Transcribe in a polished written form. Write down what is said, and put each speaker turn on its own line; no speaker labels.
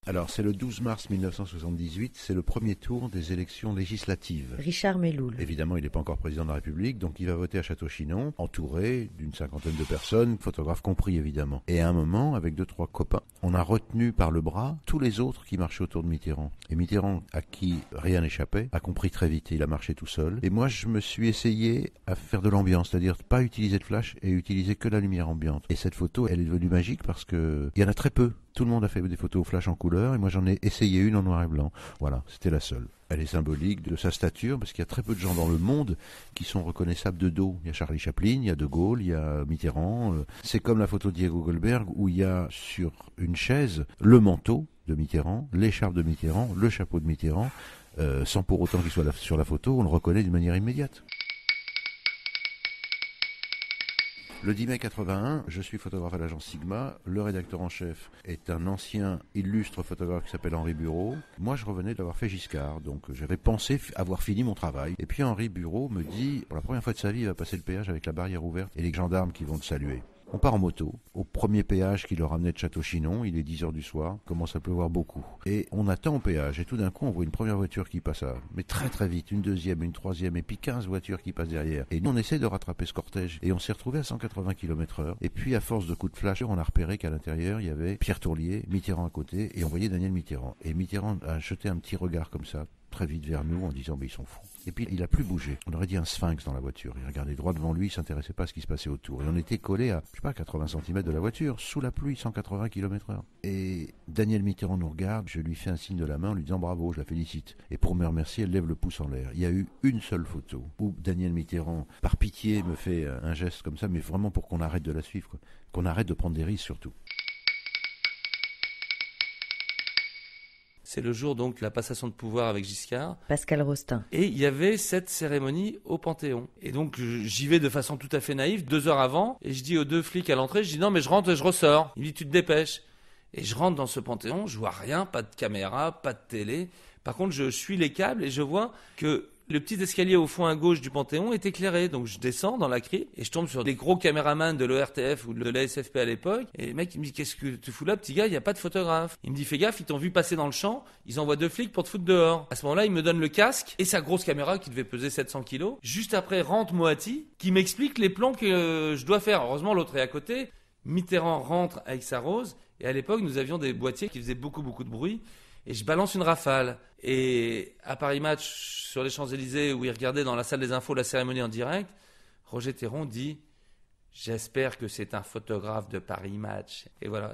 Alors, c'est le 12 mars 1978, c'est le premier tour des élections législatives.
Richard Méloul.
Évidemment, il n'est pas encore président de la République, donc il va voter à Château-Chinon, entouré d'une cinquantaine de personnes, photographes compris évidemment. Et à un moment, avec 2-3 copains, on a retenu par le bras tous les autres qui marchaient autour de Mitterrand. Et Mitterrand, à qui rien n'échappait, a compris très vite, il a marché tout seul. Et moi, je me suis essayé à faire de l'ambiance, c'est-à-dire pas utiliser de flash et utiliser que la lumière ambiante. Et cette photo, elle est devenue magique parce que il y en a très peu. Tout le monde a fait des photos au flash en couleur et moi j'en ai essayé une en noir et blanc. Voilà, c'était la seule. Elle est symbolique de sa stature parce qu'il y a très peu de gens dans le monde qui sont reconnaissables de dos. Il y a Charlie Chaplin, il y a De Gaulle, il y a Mitterrand. C'est comme la photo de Diego Goldberg où il y a sur une chaise le manteau de Mitterrand, l'écharpe de Mitterrand, le chapeau de Mitterrand, sans pour autant qu'il soit sur la photo, on le reconnaît d'une manière immédiate. Le 10 mai 81, je suis photographe à l'agence Sigma. Le rédacteur en chef est un ancien illustre photographe qui s'appelle Henri Bureau. Moi, je revenais d'avoir fait Giscard, donc j'avais pensé avoir fini mon travail. Et puis Henri Bureau me dit, pour la première fois de sa vie, il va passer le péage avec la barrière ouverte et les gendarmes qui vont te saluer. On part en moto, au premier péage qui le ramenait de Château-Chinon, il est 10h du soir, commence à pleuvoir beaucoup. Et on attend au péage, et tout d'un coup on voit une première voiture qui passe mais très très vite, une deuxième, une troisième, et puis 15 voitures qui passent derrière. Et nous on essaie de rattraper ce cortège, et on s'est retrouvé à 180 km/h. Et puis à force de coups de flash, on a repéré qu'à l'intérieur il y avait Pierre Tourlier, Mitterrand à côté, et on voyait Daniel Mitterrand. Et Mitterrand a jeté un petit regard comme ça, très vite vers nous en disant ils sont fous. Et puis il a plus bougé. On aurait dit un sphinx dans la voiture. Il regardait droit devant lui, il s'intéressait pas à ce qui se passait autour. Et on était collés à, 80 cm de la voiture, sous la pluie, 180 km/h. Et Daniel Mitterrand nous regarde, je lui fais un signe de la main en lui disant bravo, je la félicite. Et pour me remercier, elle lève le pouce en l'air. Il y a eu une seule photo où Daniel Mitterrand, par pitié, me fait un geste comme ça, mais vraiment pour qu'on arrête de la suivre, quoi. Qu'on arrête de prendre des risques surtout.
C'est le jour donc de la passation de pouvoir avec Giscard.
Pascal Rostin.
Et il y avait cette cérémonie au Panthéon. Et donc j'y vais de façon tout à fait naïve, 2 heures avant, et je dis aux 2 flics à l'entrée, je dis non mais je rentre et je ressors. Il me dit tu te dépêches. Et je rentre dans ce Panthéon, je vois rien, pas de caméra, pas de télé. Par contre je suis les câbles et je vois que le petit escalier au fond à gauche du Panthéon est éclairé. Donc je descends dans la criée et je tombe sur des gros caméramans de l'ORTF ou de la SFP à l'époque. Et le mec il me dit qu'est-ce que tu fous là petit gars, il n'y a pas de photographe. Il me dit fais gaffe, ils t'ont vu passer dans le champ, ils envoient 2 flics pour te foutre dehors. À ce moment-là il me donne le casque et sa grosse caméra qui devait peser 700 kilos. Juste après rentre Moati qui m'explique les plans que je dois faire. Heureusement l'autre est à côté. Mitterrand rentre avec sa Rose et à l'époque nous avions des boîtiers qui faisaient beaucoup de bruit. Et je balance une rafale. Et à Paris Match, sur les Champs-Élysées, où il regardait dans la salle des infos la cérémonie en direct, Roger Théron dit « J'espère que c'est un photographe de Paris Match ». Et voilà.